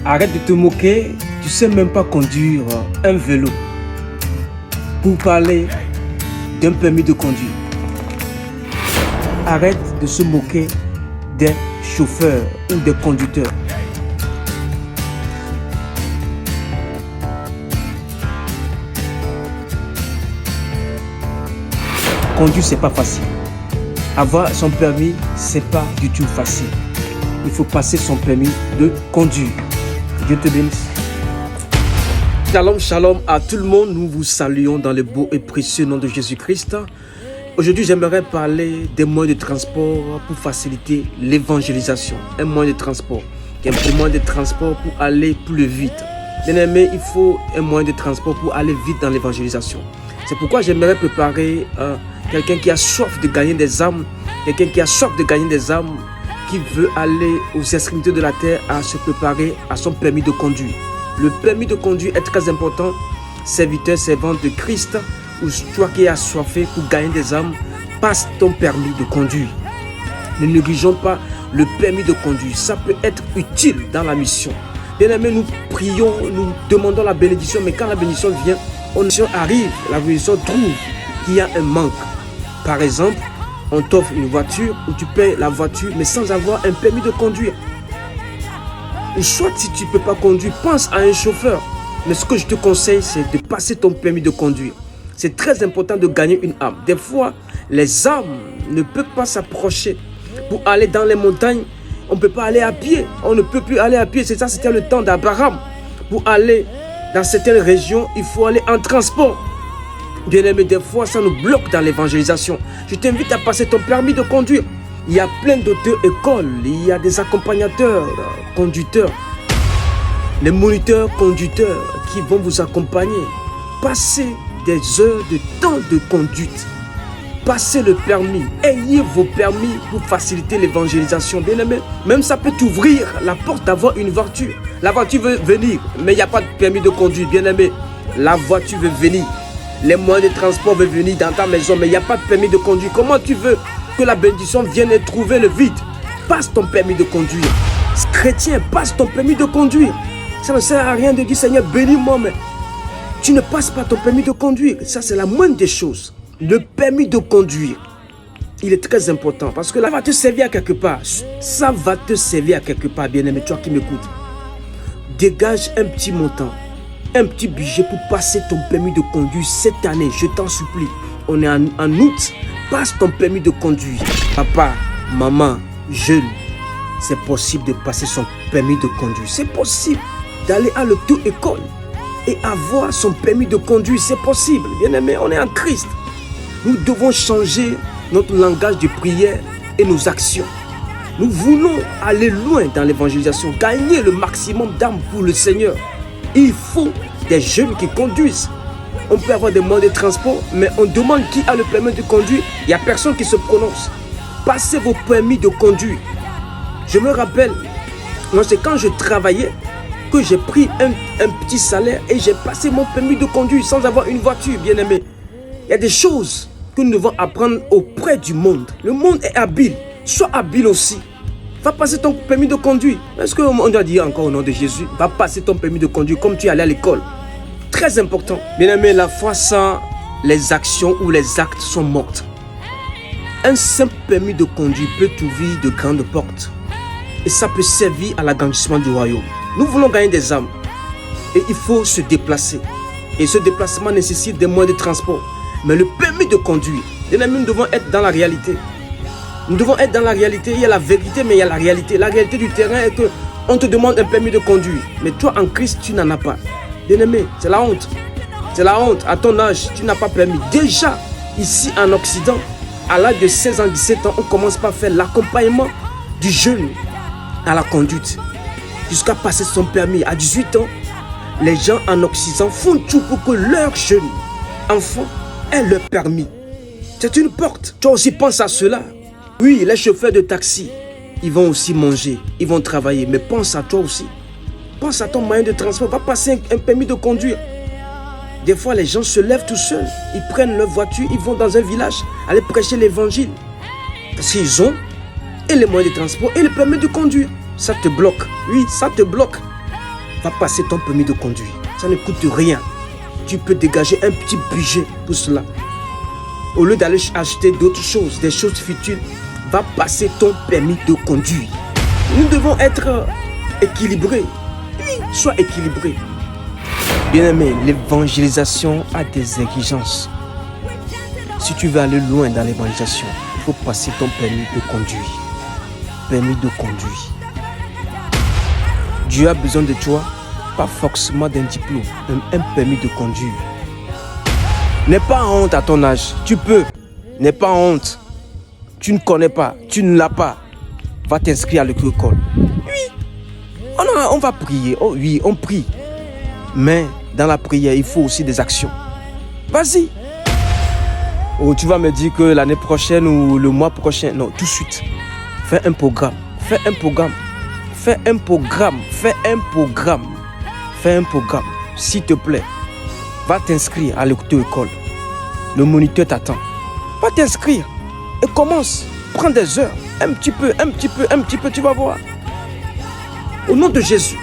Arrête de te moquer, tu sais même pas conduire un vélo. Pour parler d'un permis de conduire. Arrête de se moquer des chauffeurs ou des conducteurs. Conduire, c'est pas facile. Avoir son permis, c'est pas du tout facile. Il faut passer son permis de conduire. Dieu te bénisse. Shalom, shalom à tout le monde. Nous vous saluons dans le beau et précieux nom de Jésus-Christ. Aujourd'hui, j'aimerais parler des moyens de transport pour faciliter l'évangélisation. Un moyen de transport, un moyen de transport pour aller plus vite. Bien aimé, il faut un moyen de transport pour aller vite dans l'évangélisation. C'est pourquoi j'aimerais préparer quelqu'un qui a soif de gagner des âmes, quelqu'un qui a soif de gagner des âmes, qui veut aller aux extrémités de la terre à se préparer à son permis de conduire. Le permis de conduire est très important. Serviteur, servante de Christ, ou toi qui es assoiffé pour gagner des âmes, passe ton permis de conduire. Ne négligeons pas le permis de conduire. Ça peut être utile dans la mission. Bien aimé, nous prions, nous demandons la bénédiction, mais quand la bénédiction vient, on arrive, la bénédiction trouve qu'il y a un manque. Par exemple, on t'offre une voiture où tu payes la voiture, mais sans avoir un permis de conduire. Ou soit si tu ne peux pas conduire, pense à un chauffeur. Mais ce que je te conseille, c'est de passer ton permis de conduire. C'est très important de gagner une âme. Des fois, les âmes ne peuvent pas s'approcher. Pour aller dans les montagnes, on ne peut pas aller à pied. On ne peut plus aller à pied. C'est ça, c'était le temps d'Abraham. Pour aller dans certaines régions, il faut aller en transport. Bien aimé, des fois, ça nous bloque dans l'évangélisation. Je t'invite à passer ton permis de conduire. Il y a plein d'auto-écoles, il y a des accompagnateurs, conducteurs, les moniteurs conducteurs qui vont vous accompagner. Passez des heures de temps de conduite. Passez le permis. Ayez vos permis pour faciliter l'évangélisation. Bien aimé, même ça peut t'ouvrir la porte d'avoir une voiture. La voiture veut venir, mais il n'y a pas de permis de conduire. Bien aimé, la voiture veut venir. Les moyens de transport veulent venir dans ta maison, mais il n'y a pas de permis de conduire. Comment tu veux que la bénédiction vienne et trouver le vide? Passe ton permis de conduire. Chrétien, passe ton permis de conduire. Ça ne sert à rien de dire Seigneur, bénis-moi, mais tu ne passes pas ton permis de conduire. Ça, c'est la moindre des choses. Le permis de conduire, il est très important parce que ça va te servir à quelque part. Ça va te servir à quelque part, bien-aimé, toi qui m'écoutes. Dégage un petit montant, un petit budget pour passer ton permis de conduire cette année, je t'en supplie. On est en août, passe ton permis de conduire. Papa, maman, jeune, c'est possible de passer son permis de conduire. C'est possible d'aller à l'auto-école et avoir son permis de conduire. C'est possible. Bien aimé, on est en Christ. Nous devons changer notre langage de prière et nos actions. Nous voulons aller loin dans l'évangélisation, gagner le maximum d'âmes pour le Seigneur. Il faut des jeunes qui conduisent. On peut avoir des moyens de transport, mais on demande qui a le permis de conduire. Il n'y a personne qui se prononce. Passez vos permis de conduire. Je me rappelle, moi c'est quand je travaillais que j'ai pris un petit salaire et j'ai passé mon permis de conduire sans avoir une voiture, bien aimé. Il y a des choses que nous devons apprendre auprès du monde. Le monde est habile. Sois habile aussi. Va passer ton permis de conduire. Est-ce qu'on doit dire encore au nom de Jésus? Va passer ton permis de conduire comme tu allais à l'école. Très important. Bien aimé, la foi sans les actions ou les actes sont mortes. Un simple permis de conduire peut ouvrir de grandes portes. Et ça peut servir à l'agrandissement du royaume. Nous voulons gagner des âmes. Et il faut se déplacer. Et ce déplacement nécessite des moyens de transport. Mais le permis de conduire, bien aimé, nous devons être dans la réalité. Nous devons être dans la réalité. Il y a la vérité, mais il y a la réalité. La réalité du terrain est que on te demande un permis de conduire. Mais toi, en Christ, tu n'en as pas. Bien-aimé, c'est la honte. C'est la honte. À ton âge, tu n'as pas permis. Déjà, ici en Occident, à l'âge de 16 ans, 17 ans, on commence par faire l'accompagnement du jeune à la conduite. Jusqu'à passer son permis. À 18 ans, les gens en Occident font tout pour que leur jeune enfant ait leur permis. C'est une porte. Toi aussi, pense à cela. Oui, les chauffeurs de taxi, ils vont aussi manger, ils vont travailler. Mais pense à toi aussi. Pense à ton moyen de transport. Va passer un permis de conduire. Des fois, les gens se lèvent tout seuls. Ils prennent leur voiture, ils vont dans un village aller prêcher l'évangile. Parce qu'ils ont et les moyens de transport et le permis de conduire. Ça te bloque. Oui, ça te bloque. Va passer ton permis de conduire. Ça ne coûte rien. Tu peux dégager un petit budget pour cela. Au lieu d'aller acheter d'autres choses, des choses futiles, va passer ton permis de conduire. Nous devons être équilibrés. Oui, sois équilibré. Bien-aimé, l'évangélisation a des exigences. Si tu veux aller loin dans l'évangélisation, il faut passer ton permis de conduire. Permis de conduire. Dieu a besoin de toi, pas forcément d'un diplôme, un permis de conduire. N'aie pas honte à ton âge. Tu peux. N'aie pas honte. Tu ne connais pas. Tu ne l'as pas. Va t'inscrire à l'école. Oui. On va prier. Oh oui, on prie. Mais dans la prière, il faut aussi des actions. Vas-y. Oh, tu vas me dire que l'année prochaine ou le mois prochain. Non, tout de suite. Fais un programme. Fais un programme. Fais un programme. Fais un programme. Fais un programme. S'il te plaît. Va t'inscrire à l'auto-école. Le moniteur t'attend. Va t'inscrire. Et commence. Prends des heures. Un petit peu, tu vas voir. Au nom de Jésus.